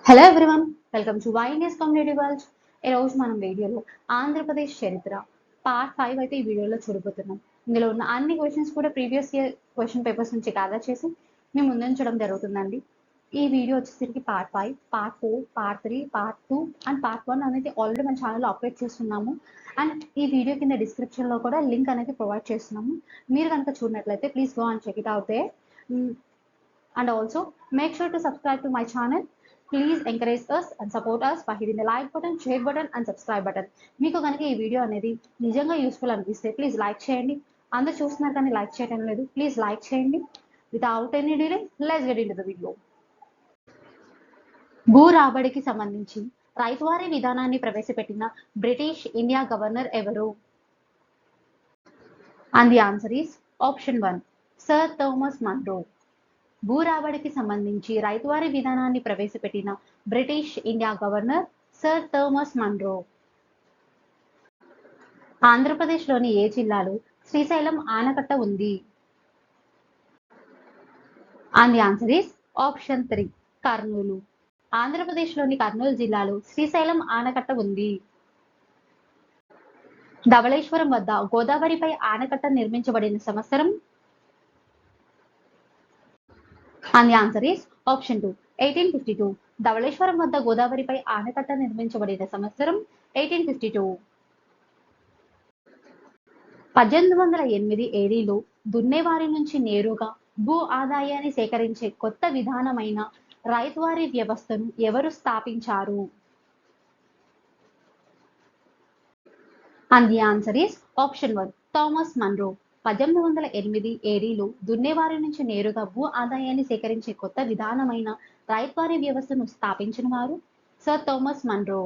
Hello everyone, welcome to YNS community world. ఈరోజు మనం వీడియోలో ఆంధ్రప్రదేశ్ చరిత్ర పార్ట్ 5 అయితే ఈ వీడియోలో చూడబోతున్నాం. ఇందులో ఉన్న అన్ని క్వశ్చన్స్ కూడా ప్రీవియస్ ఇయర్ క్వశ్చన్ పేపర్స్ నుంచి గ్యాదర్ చేసి మేము ముందుంచడం జరుగుతుందండి. ఈ వీడియో వచ్చేసరికి part 5, part 4, part 3, part 2 and part 1 అనేది ఆల్రెడీ మన ఛానల్లో అప్లోడ్ చేస్తున్నాము. అండ్ ఈ వీడియో కింద డిస్క్రిప్షన్లో కూడా లింక్ అనేది ప్రొవైడ్ చేస్తున్నాము. మీరు కనుక చూడనట్లయితే please go and check it out దే. And also make sure to subscribe to my channel. Please encourage us and support us by hitting the like button, share button and subscribe button. మీకు కనుక ఈ video అనేది నిజంగా useful అనిపిస్తే please like చేయండి. అందరూ చూస్తున్నారు కానీ లైక్ చేయడం లేదు, ప్లీజ్ లైక్ చేయండి. Without any delay let's get into the video. భూ రాబడికి సంబంధించి రైతువారీ విధానాన్ని ప్రవేశపెట్టిన బ్రిటిష్ ఇండియా గవర్నర్ ఎవరు? And the answer is option 1, Sir Thomas Munro. భూ రాబడికి సంబంధించి రైతువారీ విధానాన్ని ప్రవేశపెట్టిన British India governor sir Thomas Munro. ఆంధ్రప్రదేశ్లోని ఏ జిల్లాలో శ్రీశైలం ఆనకట్ట ఉంది? And the answer is option 3, Kurnool. ఆంధ్రప్రదేశ్లోని కర్నూలు జిల్లాలో శ్రీశైలం ఆనకట్ట ఉంది. ధవళేశ్వరం వద్ద గోదావరిపై ఆనకట్ట నిర్మించబడిన సంవత్సరం? And the answer is option 2, 1852. Dhavaleswaram వద్ద గోదావరిపై ఆనకట్ట నిర్మించబడిన సంవత్సరం 1852. 1808 ఏడీలో దున్నేవారి నుంచి నేరుగా భూ ఆదాయాన్ని సేకరించే కొత్త విధానమైన రైతువారీ వ్యవస్థను ఎవరు స్థాపించారు? And the answer is option 1, Thomas Munro. 1808 ఏడీలో దున్నేవారి నుంచి నేరుగా భూ ఆదాయాన్ని సేకరించే కొత్త విధానమైన రైతువారీ వ్యవస్థను స్థాపించిన వారు సర్ థామస్ మన్రో.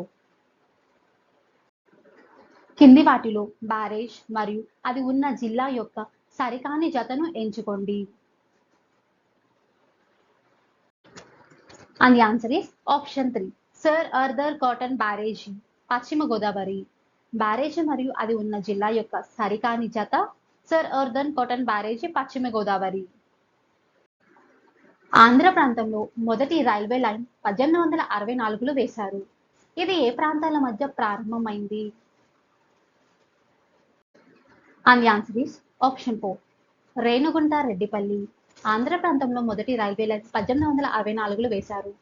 కింది వాటిలో బ్యారేజ్ మరియు అది ఉన్న జిల్లా యొక్క సరికాని జతను ఎంచుకోండి. And the answer is option 3, sir Arthur Cotton barrage, పశ్చిమ గోదావరి. బ్యారేజ్ మరియు అది ఉన్న జిల్లా యొక్క సరికాని జత సర్ ఆర్థర్ కాటన్ బ్యారేజీ, పశ్చిమ గోదావరి. ఆంధ్ర ప్రాంతంలో మొదటి రైల్వే లైన్ 1864లో వేశారు. ఇది ఏ ప్రాంతాల మధ్య ప్రారంభమైంది? And the answer is option 4, Renigunta Reddipalli. Andhra ప్రాంతంలో మొదటి రైల్వే లైన్ 1864లో వేశారు.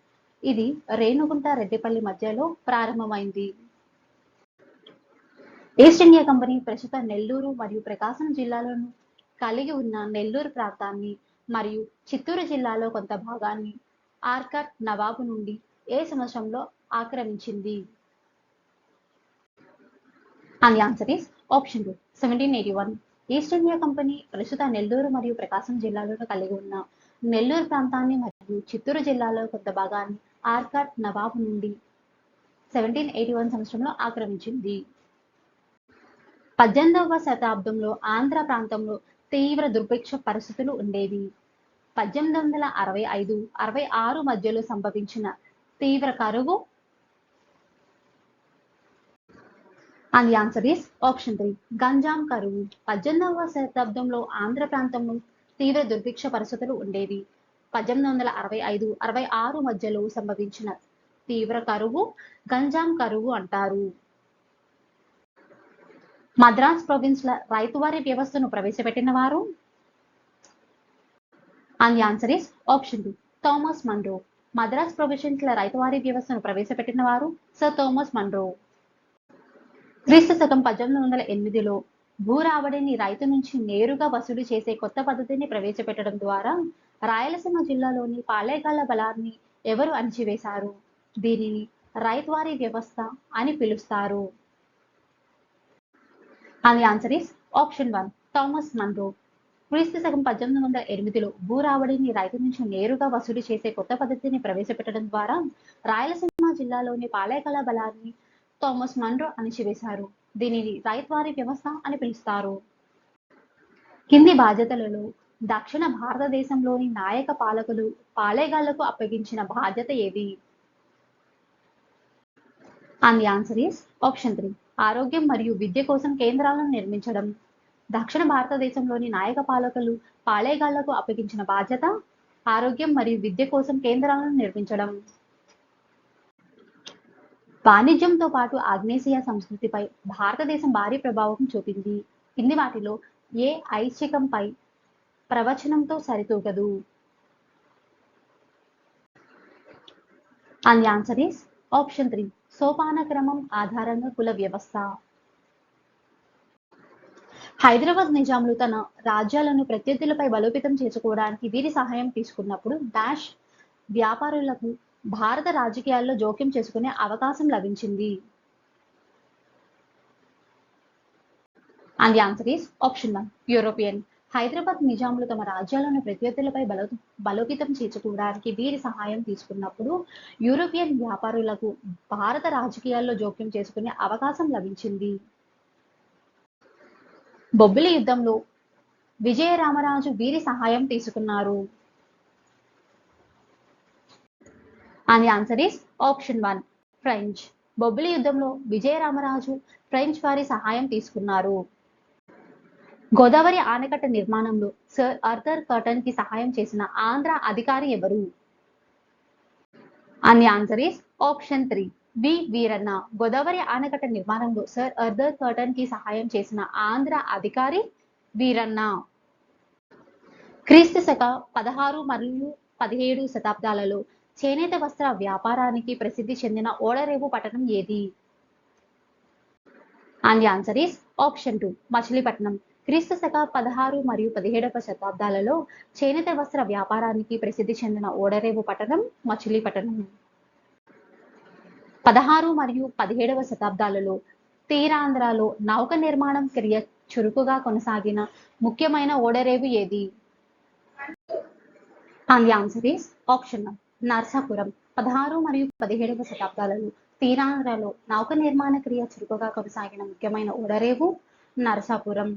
ఇది రేణుగుంట రెడ్డిపల్లి మధ్యలో ప్రారంభమైంది. ఈస్ట్ ఇండియా కంపెనీ ప్రస్తుత నెల్లూరు మరియు ప్రకాశం జిల్లాలను కలిగి ఉన్న నెల్లూరు ప్రాంతాన్ని మరియు చిత్తూరు జిల్లాలో కొంత భాగాన్ని ఆర్కాట్ నవాబు నుండి ఏ సంవత్సరంలో ఆక్రమించింది? And the answer is option 2, 1781. East India company ప్రస్తుత నెల్లూరు మరియు ప్రకాశం జిల్లాలను కలిగి ఉన్న నెల్లూరు ప్రాంతాన్ని మరియు చిత్తూరు జిల్లాలో కొంత భాగాన్ని ఆర్కాట్ నవాబు నుండి 1781 సంవత్సరంలో ఆక్రమించింది. 18వ శతాబ్దంలో ఆంధ్ర ప్రాంతంలో తీవ్ర దుర్భిక్ష పరిస్థితులు ఉండేవి. 1865-66 మధ్యలో సంభవించిన తీవ్ర కరువు? And the answer is option 3, Ganjam కరువు. 18వ శతాబ్దంలో ఆంధ్ర ప్రాంతంలో తీవ్ర దుర్భిక్ష పరిస్థితులు ఉండేవి. 1865-66 మధ్యలో సంభవించిన తీవ్ర కరువు గంజాం కరువు అంటారు. మద్రాస్ ప్రొవిన్స్ల రైతువారీ వ్యవస్థను ప్రవేశపెట్టిన వారు? And the answer is option 2, Thomas Munro. Madras ప్రొవిన్స్ల రైతువారీ వ్యవస్థను ప్రవేశపెట్టిన వారు సర్ థామస్ మన్రో. క్రీస్తు శకం 1808లో భూ రాబడిని రైతు నుంచి నేరుగా వసూలు చేసే కొత్త పద్ధతిని ప్రవేశపెట్టడం ద్వారా రాయలసీమ జిల్లాలోని పాళేగాళ్ల బలాన్ని ఎవరు అణిచివేశారు? దీనిని రైతువారీ వ్యవస్థ అని పిలుస్తారు. And the answer is option 1, Thomas Munro. క్రీస్తు శకం 1808లో భూ రాబడిని రైతు నుంచి నేరుగా వసూలు చేసే కొత్త పద్ధతిని ప్రవేశపెట్టడం ద్వారా రాయలసీమ జిల్లాలోని పాళేగాళ్ల బలాన్ని థామస్ మన్రో అణిచివేశారు. దీనిని రైతువారీ వ్యవస్థ అని పిలుస్తారు. కింది బాధ్యతలలో దక్షిణ భారతదేశంలోని నాయక పాలకులు పాళేగాళ్లకు అప్పగించిన బాధ్యత ఏది? And the answer is option 3, ఆరోగ్యం మరియు విద్య కోసం కేంద్రాలను నిర్మించడం. దక్షిణ భారతదేశంలోని నాయక పాలకులు పాళేగాళ్లకు అప్పగించిన బాధ్యత ఆరోగ్యం మరియు విద్య కోసం కేంద్రాలను నిర్మించడం. వాణిజ్యంతో పాటు ఆగ్నేసియా సంస్కృతిపై భారతదేశం భారీ ప్రభావం చూపింది. కింది వాటిలో ఏ ఐచ్ఛికంపై ప్రవచనంతో సరితూగదు? And the answer is option 3 సోపాన క్రమం ఆధారంగా కుల వ్యవస్థ. హైదరాబాద్ నిజాంలు తన రాజ్యాలను ప్రత్యర్థులపై బలోపేతం చేసుకోవడానికి వీరి సహాయం తీసుకున్నప్పుడు డాష్ వ్యాపారులకు భారత రాజకీయాల్లో జోక్యం చేసుకునే అవకాశం లభించింది. And the answer is option 1 European. Hyderabad నిజాంలు తమ రాజ్యాలను ప్రత్యర్థులపై బలోపేతం చేసుకోవడానికి వీరి సహాయం తీసుకున్నప్పుడు యూరోపియన్ వ్యాపారులకు భారత రాజకీయాల్లో జోక్యం చేసుకునే అవకాశం లభించింది. బొబ్బిలి యుద్ధంలో విజయరామరాజు వీరి సహాయం తీసుకున్నారు. And the answer is option 1 French. Bobbili యుద్ధంలో విజయరామరాజు ఫ్రెంచ్ వారి సహాయం తీసుకున్నారు. గోదావరి ఆనకట్ట నిర్మాణంలో సర్ ఆర్థర్ కాటన్ కి సహాయం చేసిన ఆంధ్ర అధికారి ఎవరు? And the answer is option 3 వి వీరన్న. గోదావరి ఆనకట్ట నిర్మాణంలో సర్ ఆర్థర్ కాటన్ కి సహాయం చేసిన ఆంధ్ర అధికారి వీరన్న. క్రీస్తు శక 16 మరియు 17 శతాబ్దాలలో చేనేత వస్త్ర వ్యాపారానికి ప్రసిద్ధి చెందిన ఓడరేవు పట్టణం ఏది? And the answer is option 2 Machilipatnam. క్రీస్తు శక 16 మరియు 17వ శతాబ్దాలలో చేనేత వస్త్ర వ్యాపారానికి ప్రసిద్ధి చెందిన ఓడరేవు పట్టణం మచిలీపట్నం. 16 మరియు 17వ శతాబ్దాలలో తీరాంధ్రలో నౌక నిర్మాణం క్రియ చురుకుగా కొనసాగిన ముఖ్యమైన ఓడరేవు ఏది? And the answer is option 1 Narsapuram. 16 మరియు 17వ శతాబ్దాలలో తీరాంధ్రలో నౌక నిర్మాణ క్రియ చురుకుగా కొనసాగిన ముఖ్యమైన ఓడరేవు నరసాపురం.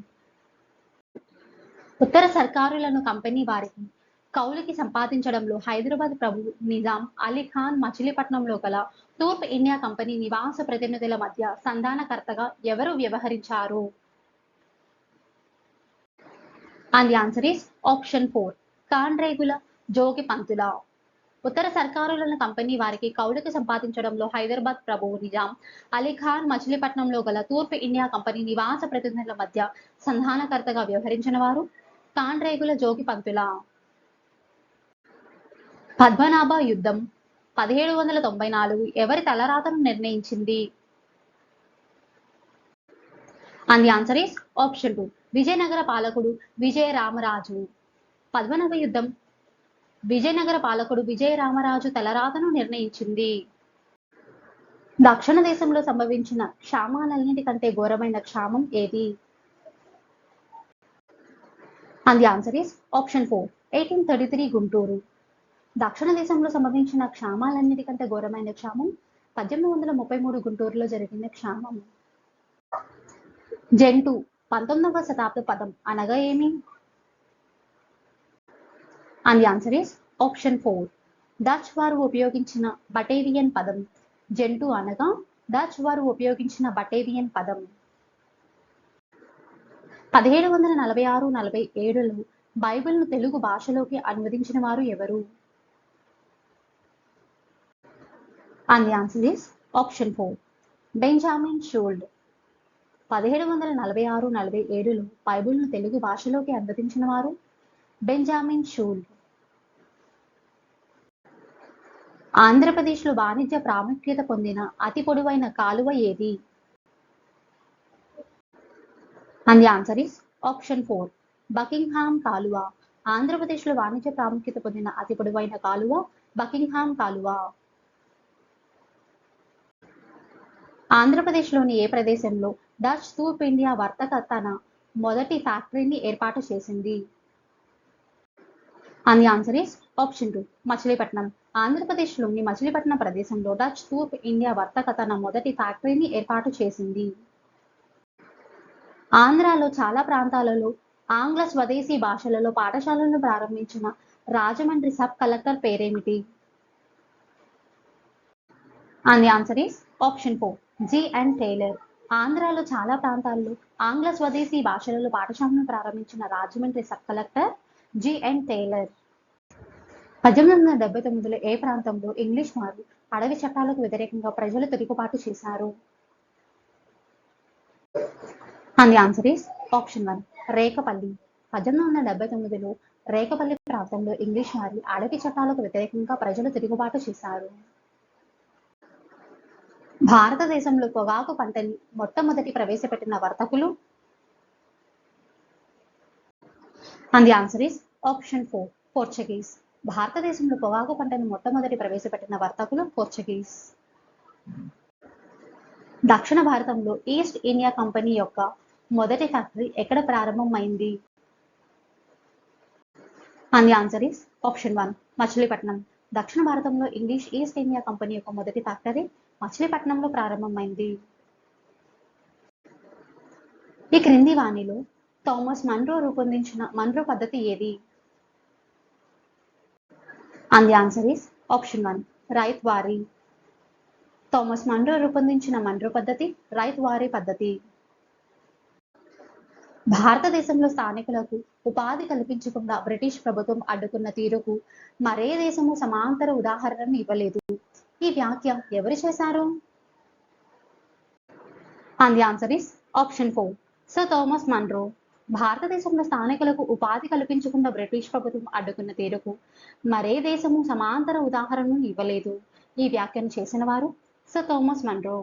ఉత్తర సర్కారులను కంపెనీ వారికి కౌలుకి సంపాదించడంలో హైదరాబాద్ ప్రభు నిజాం అలీ ఖాన్ మచిలీపట్నంలో గల తూర్పు ఇండియా కంపెనీ నివాస ప్రతినిధుల మధ్య సంధానకర్తగా ఎవరు వ్యవహరించారు? And the answer is option 4 Kandregula Jogi Pantula. ఉత్తర సర్కారులను కంపెనీ వారికి కౌలుకి సంపాదించడంలో హైదరాబాద్ ప్రభువు నిజాం అలీ ఖాన్ మచిలీపట్నంలో గల తూర్పు ఇండియా కంపెనీ నివాస ప్రతినిధుల మధ్య సంధానకర్తగా వ్యవహరించిన వారు కాండ్రేగుల జోగి పంతుల. పద్మనాభ యుద్ధం 1794 ఎవరి తలరాతను నిర్ణయించింది? And the answer is option 2 Vijayanagara పాలకుడు విజయరామరాజు. పద్మనాభ యుద్ధం విజయనగర పాలకుడు విజయరామరాజు తలరాతను నిర్ణయించింది. దక్షిణ దేశంలో సంభవించిన క్షామాలన్నిటికంటే ఘోరమైన క్షామం ఏది? And the answer is option 4 1833 Guntur. దక్షిణ దేశంలో సంభవించిన క్షామాలన్నిటికంటే ఘోరమైన క్షామం 1833 గుంటూరులో జరిగిన క్షామం. జంటు 19వ శతాబ్ద పదం అనగా ఏమి? And the answer is option 4 Dutch వారు ఉపయోగించిన బటేవియన్ పదం. జంటు అనగా డచ్ వారు ఉపయోగించిన బటేవియన్ పదం. 1746-47లో బైబిల్ను తెలుగు భాషలోకి అనువదించిన వారు ఎవరు? And the answer is option 4 Benjamin Schultze. 1746-47లో బైబిల్ను తెలుగు భాషలోకి అనువదించిన వారు బెంజామిన్ షూల్డ్. ఆంధ్రప్రదేశ్లో వాణిజ్య ప్రాముఖ్యత పొందిన అతి పొడవైన కాలువ ఏది? And the answer is option 4 Buckingham కాలువ. ఆంధ్రప్రదేశ్లో వాణిజ్య ప్రాముఖ్యత పొందిన అతి పొడవైన కాలువ బకింగ్హామ్ కాలువ. ఆంధ్రప్రదేశ్లోని ఏ ప్రదేశంలో డచ్ తూర్పు ఇండియా వర్తక తన మొదటి ఫ్యాక్టరీని ఏర్పాటు చేసింది? And the answer is option 2 Machilipatnam. ఆంధ్రప్రదేశ్లోని మచిలీపట్నం ప్రదేశంలో డచ్ తూర్పు ఇండియా వర్తక తన మొదటి ఫ్యాక్టరీని ఏర్పాటు చేసింది. ఆంధ్రాలో చాలా ప్రాంతాలలో ఆంగ్ల స్వదేశీ భాషలలో పాఠశాలను ప్రారంభించిన రాజమండ్రి సబ్ కలెక్టర్ పేరేమిటి? And the answer is option 4 G.N. Taylor. ఆంధ్రాలో చాలా ప్రాంతాల్లో ఆంగ్ల స్వదేశీ భాషలలో పాఠశాలను ప్రారంభించిన Rajahmundry sub collector G.N. Taylor. 1879లో ఏ ప్రాంతంలో ఇంగ్లీష్ వారు అడవి చట్టాలకు వ్యతిరేకంగా ప్రజలు తిరుగుబాటు చేశారు? And the answer is option 1 Rekapalli. 1879లో రేకపల్లి ప్రాంతంలో ఇంగ్లీష్ వారి అడవి చట్టాలకు వ్యతిరేకంగా ప్రజలు తిరుగుబాటు చేశారు. భారతదేశంలో పొగాకు పంటని మొట్టమొదటి ప్రవేశపెట్టిన వర్తకులు? And the answer is option 4 Portuguese. భారతదేశంలో పొగాకు పంటను మొట్టమొదటి ప్రవేశపెట్టిన వర్తకులు పోర్చుగీస్. దక్షిణ భారతంలో ఈస్ట్ ఇండియా కంపెనీ యొక్క మొదటి ఫ్యాక్టరీ ఎక్కడ ప్రారంభమైంది? And the answer is option 1 Machilipatnam. దక్షిణ భారతంలో ఇంగ్లీష్ ఈస్ట్ ఇండియా కంపెనీ యొక్క మొదటి ఫ్యాక్టరీ మచిలీపట్నంలో ప్రారంభమైంది. ఈ క్రింది వాణిలో థామస్ మన్రో రూపొందించిన మన్రో పద్ధతి ఏది? And the answer is option 1 ryotwari. Thomas Munro రూపొందించిన మన్రో పద్ధతి రైత్ వారీ పద్ధతి. భారతదేశంలో స్థానికులకు ఉపాధి కల్పించకుండా బ్రిటిష్ ప్రభుత్వం అడ్డుకున్న తీరుకు మరే దేశము సమాంతర ఉదాహరణను ఇవ్వలేదు. ఈ వ్యాఖ్య ఎవరు చేశారు? And the answer is option 4 sir Thomas Munro. భారతదేశంలో స్థానికులకు ఉపాధి కల్పించకుండా బ్రిటిష్ ప్రభుత్వం అడ్డుకున్న తీరుకు మరే దేశము సమాంతర ఉదాహరణను ఇవ్వలేదు. ఈ వ్యాఖ్యను చేసిన వారు సర్ థామస్ మన్రో.